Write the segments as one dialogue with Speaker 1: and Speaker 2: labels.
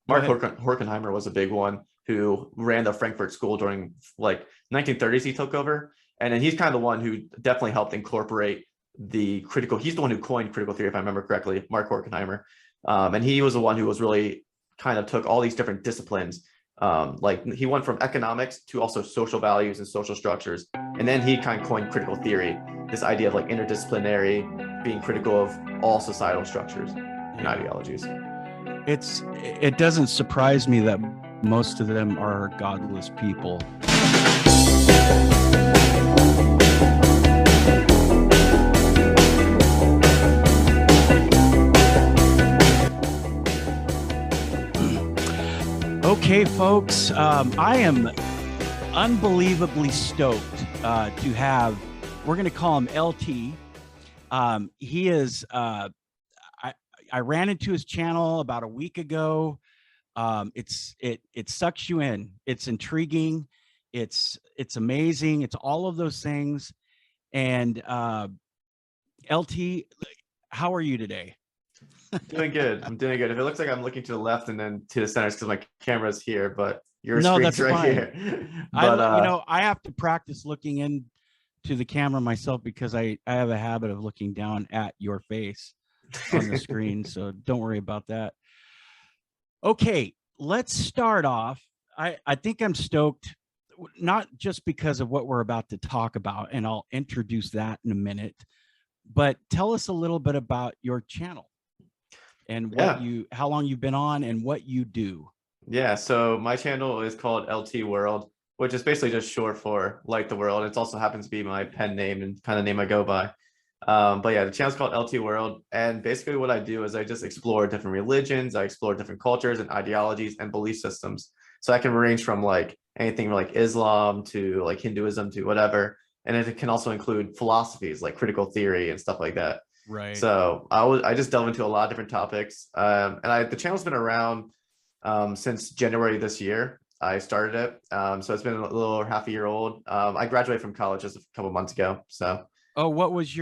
Speaker 1: Horkheimer was a big one who ran the Frankfurt School during like 1930s. He took over, and then he's kind of the one who definitely helped incorporate he's the one who coined critical theory, if I remember correctly, Mark Horkheimer. And he was the one who was really kind of took all these different disciplines. Like he went from economics to also social values and social structures. And then he kind of coined critical theory, this idea of like interdisciplinary, being critical of all societal structures and ideologies.
Speaker 2: It doesn't surprise me that most of them are godless people. Okay, folks, I am unbelievably stoked to have, we're going to call him LT. He is, I ran into his channel about a week ago. It sucks you in. It's intriguing. It's amazing. It's all of those things. And LT, how are you today?
Speaker 1: Doing good. I'm doing good. If it looks like I'm looking to the left and then to the center, because my camera's here, but your screen's right
Speaker 2: fine.
Speaker 1: here. But
Speaker 2: I have to practice looking into the camera myself because I have a habit of looking down at your face on the screen. So don't worry about that. Okay, let's start off. I think I'm stoked, not just because of what we're about to talk about, and I'll introduce that in a minute, but tell us a little bit about your channel and how long you've been on and what you do.
Speaker 1: Yeah, so my channel is called LT World, which is basically just short for Light the World. It also happens to be my pen name and kind of name I go by. But yeah, the channel's called LT World. And basically what I do is I just explore different religions. I explore different cultures and ideologies and belief systems. So I can range from like anything like Islam to like Hinduism to whatever. And it can also include philosophies like critical theory and stuff like that.
Speaker 2: Right.
Speaker 1: So I just delve into a lot of different topics. The channel's been around since January this year. I started it. So it's been a little over half a year old. I graduated from college just a couple months ago. So.
Speaker 2: Oh, what was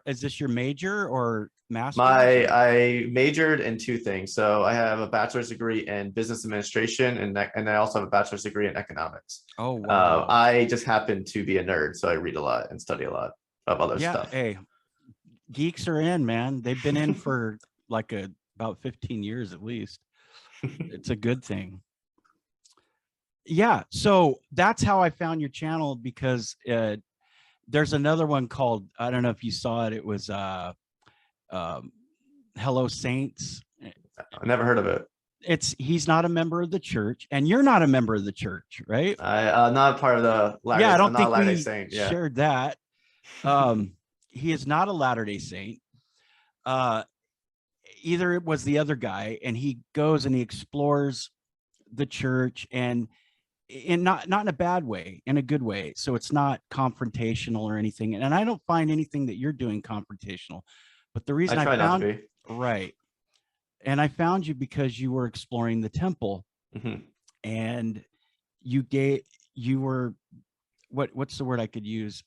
Speaker 2: is this your major or master's?
Speaker 1: I majored in two things. So I have a bachelor's degree in business administration and I also have a bachelor's degree in economics.
Speaker 2: Oh, wow.
Speaker 1: I just happen to be a nerd. So I read a lot and study a lot of other stuff.
Speaker 2: Hey, geeks are in, man. They've been in for like about 15 years at least. It's a good thing. Yeah. So that's how I found your channel, because there's another one called, I don't know if you saw it. It was Hello Saints.
Speaker 1: I never heard of it.
Speaker 2: He's not a member of the church, and you're not a member of the church, right?
Speaker 1: I'm not part of the Latter-day.
Speaker 2: Yeah, I don't think we
Speaker 1: Saint.
Speaker 2: shared that. He is not a Latter-day Saint. Either it was the other guy, and he goes and he explores the church, and not in a bad way, in a good way. So it's not confrontational or anything. And I don't find anything that you're doing confrontational. But the reason I
Speaker 1: try
Speaker 2: found
Speaker 1: not to be.
Speaker 2: Right. And I found you because you were exploring the temple.
Speaker 1: Mm-hmm.
Speaker 2: And you were what's the word I could use?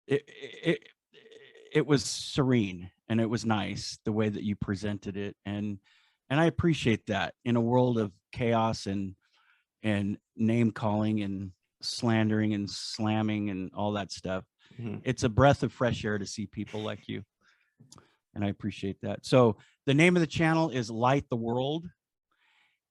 Speaker 2: It was serene, and it was nice the way that you presented it. And I appreciate that in a world of chaos and name calling and slandering and slamming and all that stuff. Mm-hmm. It's a breath of fresh air to see people like you. And I appreciate that. So the name of the channel is Light the World,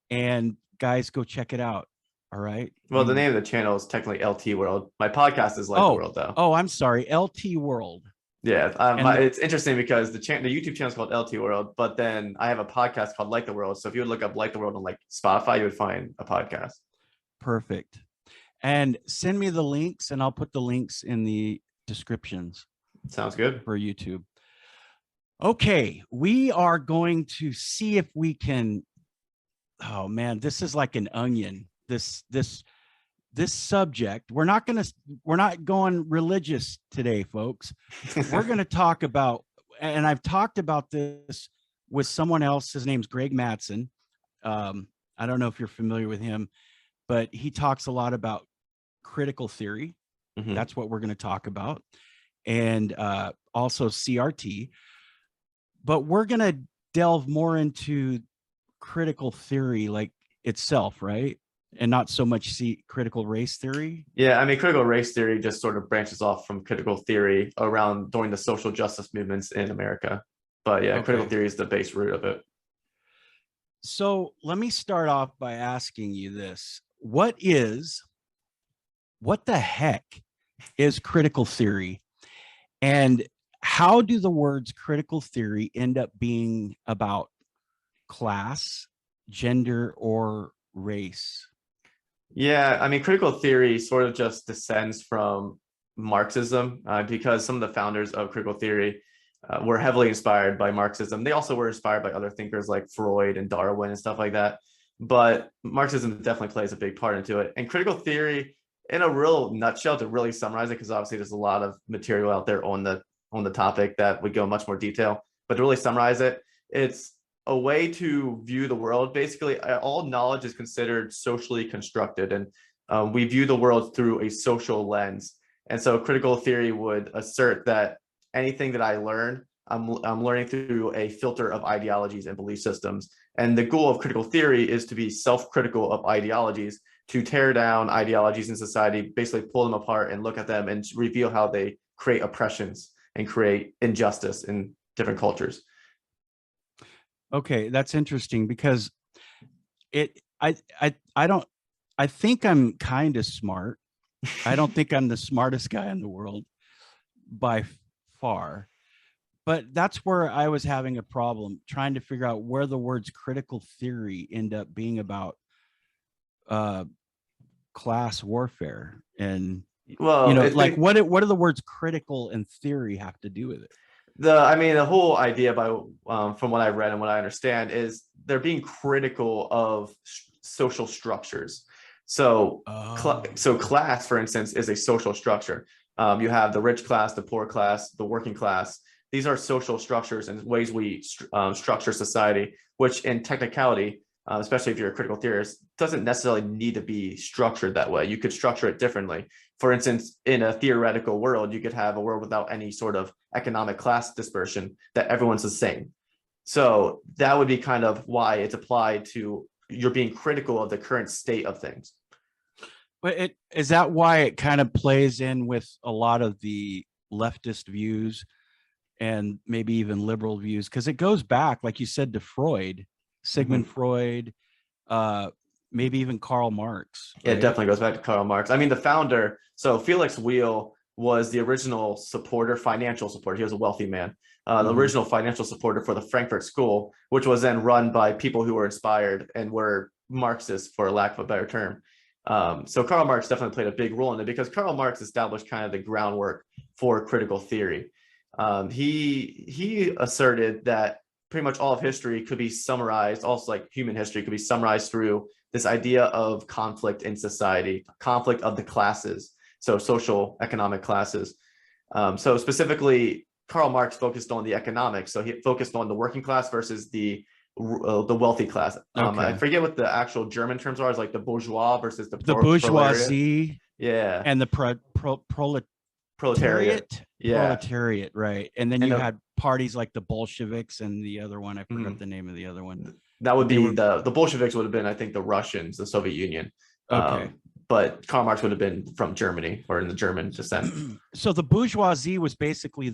Speaker 2: and guys, go check it out. All right.
Speaker 1: Well, the name of the channel is technically LT World. My podcast is Light the World, though.
Speaker 2: Oh, I'm sorry. LT World.
Speaker 1: Yeah, it's interesting because the YouTube channel is called LT World, but then I have a podcast called Light the World. So if you would look up Light the World on like Spotify, you would find a podcast.
Speaker 2: Perfect. And send me the links, and I'll put the links in the descriptions.
Speaker 1: Sounds good.
Speaker 2: For YouTube. Okay, we are going to see if we can. Oh man, this is like an onion. This subject. We're not going religious today, folks. We're going to talk about, and I've talked about this with someone else. His name's Greg Mattson. I don't know if you're familiar with him, but he talks a lot about critical theory. Mm-hmm. That's what we're going to talk about. And also CRT. But we're going to delve more into critical theory like itself, right? And not so much see critical race theory.
Speaker 1: Yeah, I mean, critical race theory just sort of branches off from critical theory around during the social justice movements in America. But yeah, critical
Speaker 2: Okay.
Speaker 1: theory is the base root of it.
Speaker 2: So let me start off by asking you this. What the heck is critical theory? And how do the words critical theory end up being about class, gender, or race?
Speaker 1: Yeah, I mean, critical theory sort of just descends from Marxism because some of the founders of critical theory were heavily inspired by Marxism. They also were inspired by other thinkers like Freud and Darwin and stuff like that. But Marxism definitely plays a big part into it. And critical theory, in a real nutshell, to really summarize it, because obviously there's a lot of material out there on the topic that would go in much more detail. But to really summarize it, it's a way to view the world. Basically, all knowledge is considered socially constructed, and we view the world through a social lens. And so critical theory would assert that anything that I learn, I'm learning through a filter of ideologies and belief systems. And the goal of critical theory is to be self-critical of ideologies, to tear down ideologies in society, basically pull them apart and look at them and reveal how they create oppressions and create injustice in different cultures.
Speaker 2: Okay, that's interesting because I don't I think I'm kind of smart. I don't think I'm the smartest guy in the world by far, but that's where I was having a problem trying to figure out where the words critical theory end up being about uh class warfare. And
Speaker 1: Well,
Speaker 2: like what do the words critical and theory have to do with it?
Speaker 1: I mean, the whole idea by from what I read and what I understand is they're being critical of social structures. So, so class, for instance, is a social structure. You have the rich class, the poor class, the working class. These are social structures and ways we structure society, which in technicality, especially if you're a critical theorist, doesn't necessarily need to be structured that way. You could structure it differently. For instance, in a theoretical world, you could have a world without any sort of economic class dispersion, that everyone's the same. So that would be kind of why it's applied to you're being critical of the current state of things.
Speaker 2: But is that why it kind of plays in with a lot of the leftist views and maybe even liberal views? Because it goes back, like you said, to Freud, Sigmund Freud, maybe even Karl Marx.
Speaker 1: Right? It definitely goes back to Karl Marx. I mean, the founder, so Felix Wheel was the original supporter, financial supporter. He was a wealthy man. The original financial supporter for the Frankfurt School, which was then run by people who were inspired and were Marxists, for lack of a better term. So Karl Marx definitely played a big role in it because Karl Marx established kind of the groundwork for critical theory. He asserted that pretty much all of history could be summarized, also like human history could be summarized through this idea of conflict in society, conflict of the classes, so social economic classes. So specifically, Karl Marx focused on the economics. So he focused on the working class versus the wealthy class. I forget what the actual German terms are. It's like the bourgeois versus the
Speaker 2: bourgeoisie.
Speaker 1: Yeah,
Speaker 2: and the proletariat.
Speaker 1: Yeah,
Speaker 2: proletariat, right? And then you had parties like the Bolsheviks and the other one. I forgot the name of the other one.
Speaker 1: That would be the Bolsheviks would have been, I think, the Russians, the Soviet Union.
Speaker 2: Okay.
Speaker 1: But Karl Marx would have been from Germany or in the German descent.
Speaker 2: So the bourgeoisie was basically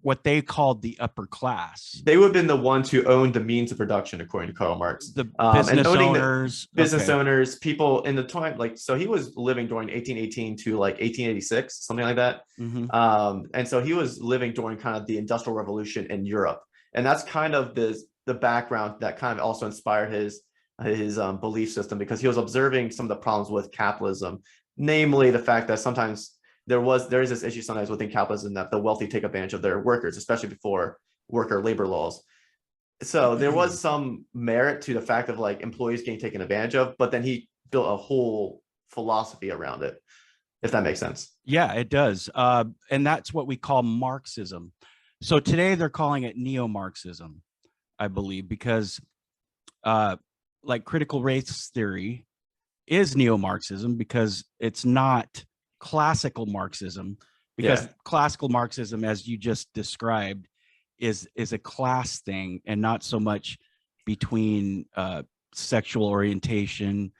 Speaker 2: what they called the upper class.
Speaker 1: They would have been the ones who owned the means of production, according to Karl Marx.
Speaker 2: The business owners,
Speaker 1: owners, people in the time, like, so he was living during 1818 to like 1886, something like that. And so he was living during kind of the Industrial Revolution in Europe, and that's kind of the background that kind of also inspired his belief system, because he was observing some of the problems with capitalism, namely the fact that sometimes there is this issue sometimes within capitalism that the wealthy take advantage of their workers, especially before worker labor laws. So there was some merit to the fact of like employees getting taken advantage of, but then he built a whole philosophy around it, if that makes sense.
Speaker 2: Yeah, it does. And that's what we call Marxism. So today they're calling it neo-Marxism, I believe, because like critical race theory is neo-Marxism because it's not classical Marxism, because classical Marxism, as you just described, is a class thing and not so much between sexual orientation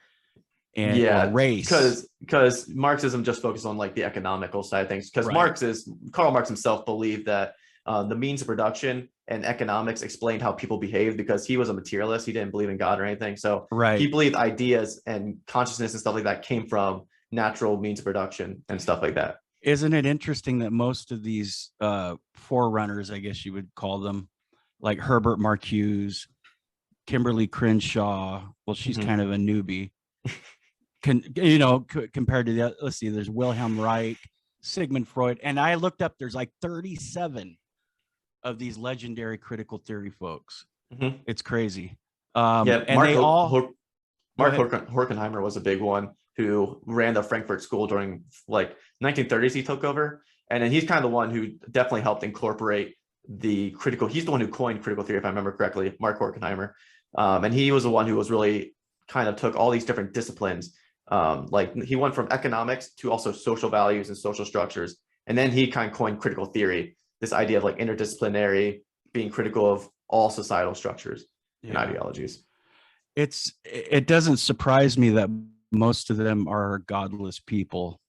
Speaker 2: and or
Speaker 1: Yeah,
Speaker 2: race.
Speaker 1: because Marxism just focused on like the economical side of things. Because
Speaker 2: Right.
Speaker 1: Karl Marx himself believed that the means of production and economics explained how people behave because he was a materialist. He didn't believe in God or anything. So he
Speaker 2: Right.
Speaker 1: believed ideas and consciousness and stuff like that came from natural means of production and stuff like that.
Speaker 2: Isn't it interesting that most of these forerunners, I guess you would call them, like Herbert Marcuse, Kimberly Crenshaw, well, she's
Speaker 1: Mhm.
Speaker 2: kind of a newbie, compared to the, let's see, there's Wilhelm Reich, Sigmund Freud, and I looked up, there's like 37 of these legendary critical theory folks.
Speaker 1: Mhm.
Speaker 2: It's crazy.
Speaker 1: Yeah,
Speaker 2: And they all, go ahead.
Speaker 1: Horkheimer was a big one who ran the Frankfurt School during like 1930s. He took over, and then he's kind of the one who definitely helped incorporate the critical. He's the one who coined critical theory, if I remember correctly, Mark Horkheimer, and he was the one who was really kind of took all these different disciplines. Like he went from economics to also social values and social structures, and then he kind of coined critical theory, this idea of like interdisciplinary, being critical of all societal structures and ideologies.
Speaker 2: It doesn't surprise me that most of them are godless people,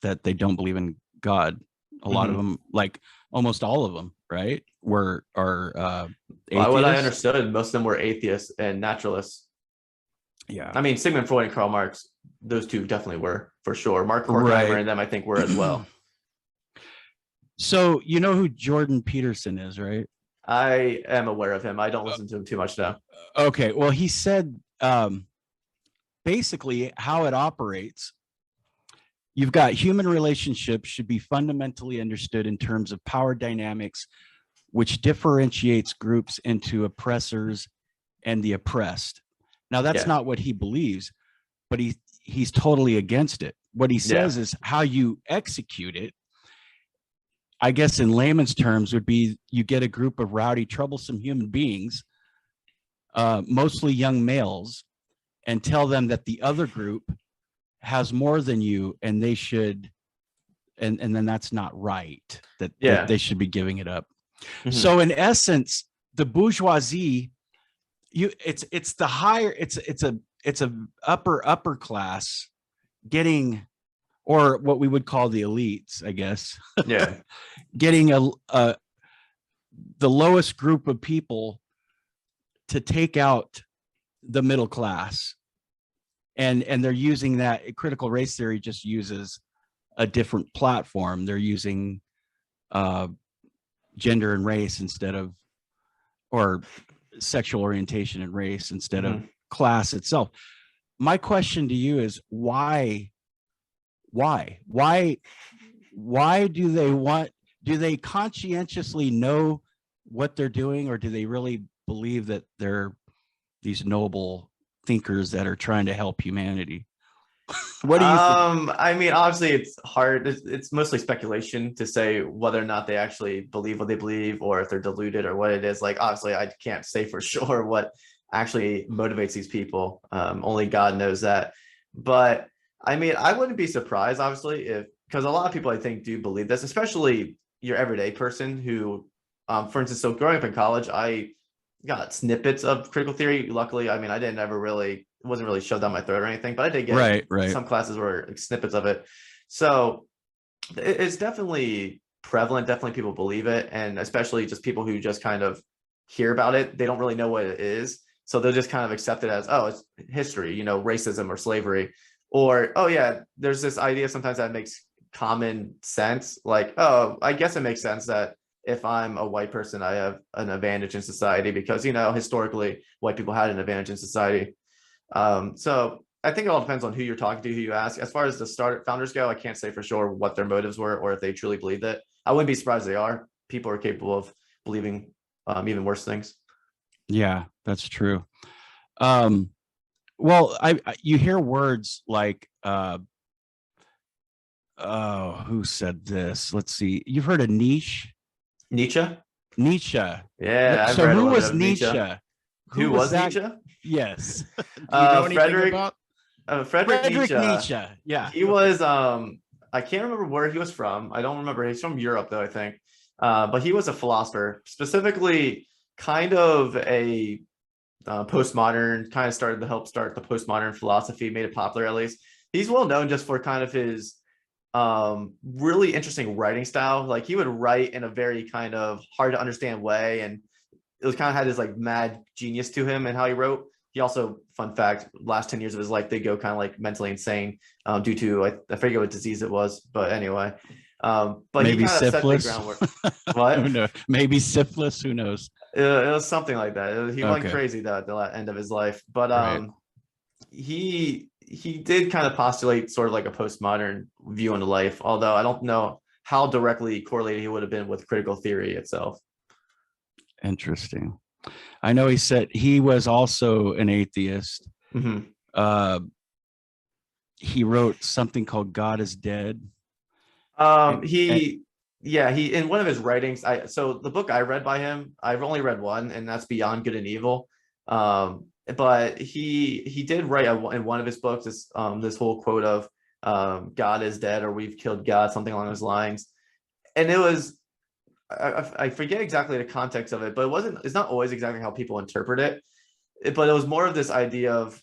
Speaker 2: that they don't believe in God. A lot of them, like almost all of them, right, are
Speaker 1: By what I
Speaker 2: atheists.
Speaker 1: understood, most of them were atheists and naturalists.
Speaker 2: Yeah.
Speaker 1: I mean, Sigmund Freud and Karl Marx, those two definitely were, for sure. Mark Horkheimer
Speaker 2: Right.
Speaker 1: and them, I think, were as well.
Speaker 2: So you know who Jordan Peterson is, right?
Speaker 1: I am aware of him. I don't listen to him too much now.
Speaker 2: Okay. Well, he said basically how it operates. You've got human relationships should be fundamentally understood in terms of power dynamics, which differentiates groups into oppressors and the oppressed. Now, that's not what he believes, but he's totally against it. What he says is how you execute it, I guess in layman's terms, would be you get a group of rowdy, troublesome human beings, mostly young males, and tell them that the other group has more than you and they should, and then that's not right, that they should be giving it up. So in essence, the bourgeoisie, it's the higher, it's a upper class getting, or what we would call the elites, I guess. Getting the lowest group of people to take out the middle class. And they're using that. Critical race theory just uses a different platform. They're using gender and race instead of, or sexual orientation and race instead of class itself. My question to you is why do they conscientiously know what they're doing, or do they really believe that they're these noble thinkers that are trying to help humanity? What do you think?
Speaker 1: I mean, obviously it's hard. It's mostly speculation to say whether or not they actually believe what they believe, or if they're deluded, or what it is. Like, obviously I can't say for sure what actually motivates these people. Only God knows that. But I mean, I wouldn't be surprised, obviously, if, because a lot of people I think do believe this, especially your everyday person who, for instance, so growing up in college, I got snippets of critical theory. Luckily, I mean, I didn't ever really, it wasn't really shoved down my throat or anything, but I did get some classes where like, snippets of it. So it's definitely prevalent. Definitely people believe it. And especially just people who just kind of hear about it. They don't really know what it is. So they'll just kind of accept it as, oh, it's history, you know, racism or slavery. Or, oh yeah, there's this idea sometimes that makes common sense. Like, oh, I guess it makes sense that if I'm a white person, I have an advantage in society because, you know, historically white people had an advantage in society. So I think it all depends on who you're talking to, who you ask. As far as the founders go, I can't say for sure what their motives were or if they truly believed it. I wouldn't be surprised they are. People are capable of believing even worse things.
Speaker 2: Yeah, that's true. Well, you hear words like who said this? Let's see. You've heard of niche?
Speaker 1: Nietzsche?
Speaker 2: Nietzsche.
Speaker 1: Yeah.
Speaker 2: So who was Nietzsche?
Speaker 1: Who was Nietzsche?
Speaker 2: Yes. Do you know anything about
Speaker 1: Friedrich
Speaker 2: Nietzsche? Yeah.
Speaker 1: He was I can't remember where he was from. I don't remember. He's from Europe though, I think. But he was a philosopher, specifically kind of a postmodern, kind of started to help start the postmodern philosophy, made it popular at least. He's well known just for kind of his really interesting writing style. Like he would write in a very kind of hard to understand way, and it was kind of had this like mad genius to him and how he wrote. He also, fun fact, last 10 years of his life, they go kind of like mentally insane due to, I forget what disease it was, but anyway. But
Speaker 2: Maybe
Speaker 1: he kind of set the
Speaker 2: syphilis.
Speaker 1: groundwork. What?
Speaker 2: Who knows? Maybe syphilis. Who knows?
Speaker 1: It was something like that. He went
Speaker 2: Okay.
Speaker 1: crazy at the end of his life, but
Speaker 2: Right.
Speaker 1: he did kind of postulate sort of like a postmodern view into life, although I don't know how directly correlated he would have been with critical theory itself.
Speaker 2: Interesting. I know he said he was also an atheist.
Speaker 1: Mhm.
Speaker 2: He wrote something called God is Dead.
Speaker 1: He in one of his writings, so the book I read by him, I've only read one, and that's Beyond Good and Evil. But he did write in one of his books this whole quote of God is dead, or we've killed God, something along those lines. And it was, I forget exactly the context of it, but it's not always exactly how people interpret it. But it was more of this idea of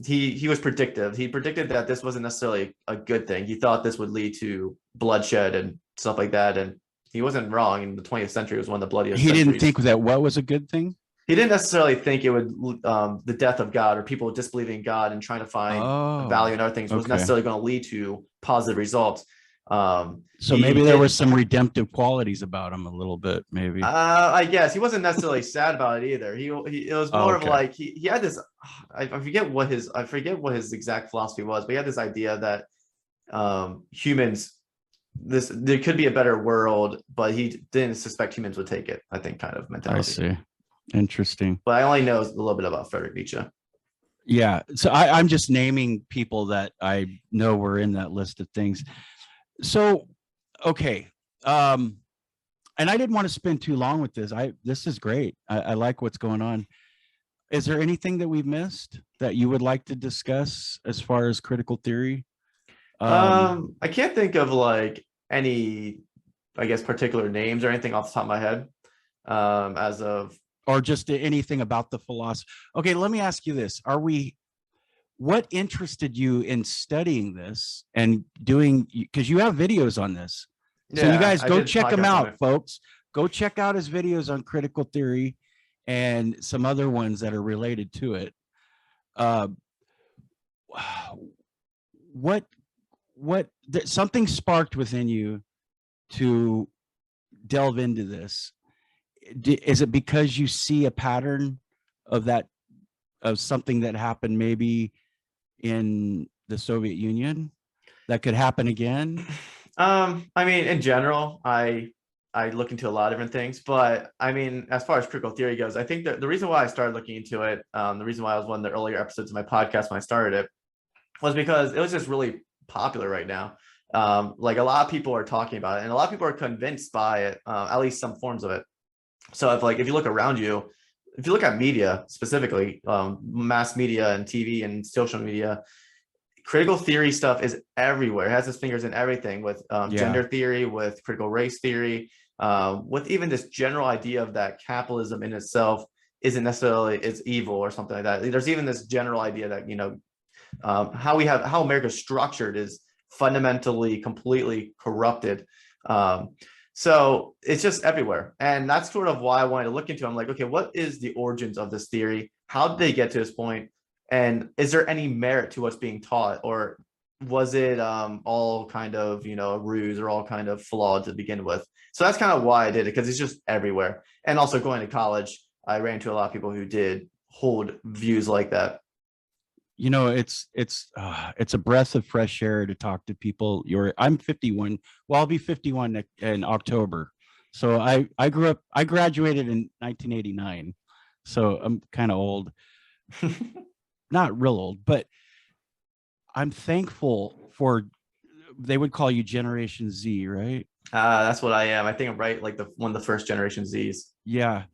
Speaker 1: he was predictive. He predicted that this wasn't necessarily a good thing. He thought this would lead to bloodshed and stuff like that. And he wasn't wrong. In the 20th century was one of the bloodiest.
Speaker 2: He didn't
Speaker 1: centuries.
Speaker 2: think that what was a good thing.
Speaker 1: He didn't necessarily think it would the death of God or people disbelieving God and trying to find value in other things was necessarily going to lead to positive results.
Speaker 2: So maybe there were some redemptive qualities about him a little bit, maybe.
Speaker 1: I guess he wasn't necessarily sad about it either. It was more of like he had this. I forget what his exact philosophy was, but he had this idea that humans, there could be a better world, but he didn't suspect humans would take it. I think kind of mentality.
Speaker 2: I see. Interesting.
Speaker 1: But I only know a little bit about Friedrich Nietzsche.
Speaker 2: Yeah. So I'm just naming people that I know were in that list of things. So, okay. And I didn't want to spend too long with this. This is great. I like what's going on. Is there anything that we've missed that you would like to discuss as far as critical theory?
Speaker 1: I can't think of like any, I guess, particular names or anything off the top of my head as of.
Speaker 2: Or just anything about the philosophy. Okay, let me ask you this. What interested you in studying this and doing, because you have videos on this. So you guys go check them out, folks. Go check out his videos on critical theory and some other ones that are related to it. Something sparked within you to delve into this. Is it because you see a pattern of something that happened maybe in the Soviet Union that could happen again?
Speaker 1: I mean, in general, I look into a lot of different things, but I mean, as far as critical theory goes, I think that the reason why I started looking into it, the reason why I was one of the earlier episodes of my podcast when I started it, was because it was just really popular right now. Like a lot of people are talking about it, and a lot of people are convinced by it, at least some forms of it. So if you look around you, if you look at media specifically, mass media and TV and social media, critical theory stuff is everywhere. It has its fingers in everything with gender theory, with critical race theory, with even this general idea of that capitalism in itself isn't necessarily it's evil or something like that. There's even this general idea that, how America's structured is fundamentally completely corrupted. So it's just everywhere. And that's sort of why I wanted to look into it. I'm like, okay, what is the origins of this theory? How did they get to this point? And is there any merit to what's being taught? Or was it all kind of, a ruse or all kind of flawed to begin with? So that's kind of why I did it, because it's just everywhere. And also going to college, I ran into a lot of people who did hold views like that.
Speaker 2: It's a breath of fresh air to talk to people. I'm 51. Well, I'll be 51 in October. So I graduated in 1989. So I'm kind of old, not real old, but I'm thankful for, they would call you Generation Z, right?
Speaker 1: That's what I am. I think I'm right. Like one of the first Generation Zs.
Speaker 2: Yeah.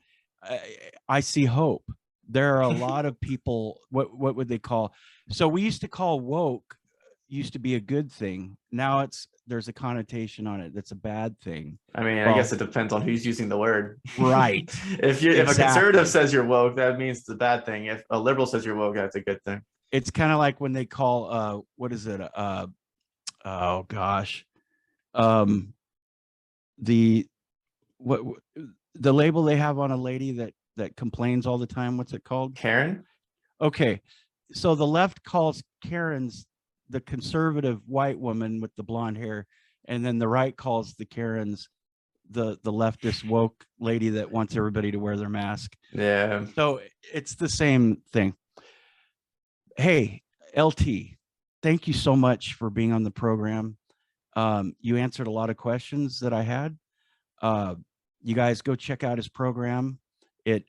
Speaker 2: I see hope. There are a lot of people, what would they call? So we used to call woke used to be a good thing. Now there's a connotation on it that's a bad thing.
Speaker 1: I mean, I
Speaker 2: Well,
Speaker 1: guess it depends on who's using the word.
Speaker 2: Right.
Speaker 1: If a
Speaker 2: Exactly.
Speaker 1: conservative says you're woke, that means it's a bad thing. If a liberal says you're woke, that's a good thing.
Speaker 2: It's kind of like when they call what is it? Oh gosh. The what the label they have on a lady that complains all the time, what's it called?
Speaker 1: Karen?
Speaker 2: Okay. So the left calls Karens the conservative white woman with the blonde hair, and then the right calls the Karens the leftist woke lady that wants everybody to wear their mask.
Speaker 1: Yeah.
Speaker 2: So it's the same thing. Hey, LT, thank you so much for being on the program. You answered a lot of questions that I had. You guys go check out his program. It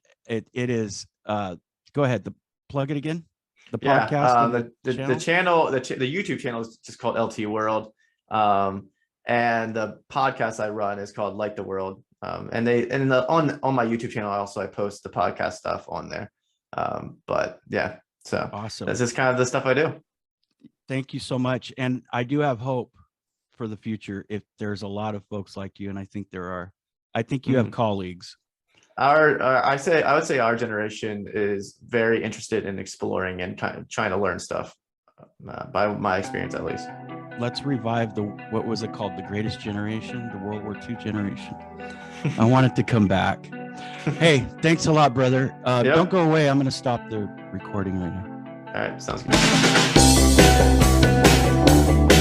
Speaker 2: is go ahead, plug it again. The podcast,
Speaker 1: the channel, the YouTube channel is just called LT World, and the podcast I run is called Like the World. On my YouTube channel, I post the podcast stuff on there. But yeah, so
Speaker 2: awesome.
Speaker 1: That's just kind of the stuff I do.
Speaker 2: Thank you so much, and I do have hope for the future. If there's a lot of folks like you, and I think there are, I think you have colleagues.
Speaker 1: I would say our generation is very interested in exploring and kind of trying to learn stuff, by my experience at least.
Speaker 2: Let's revive what was it called? The Greatest Generation, the World War II generation. I want it to come back. Hey, thanks a lot, brother. Yep. Don't go away. I'm going to stop the recording right now.
Speaker 1: All right, sounds good.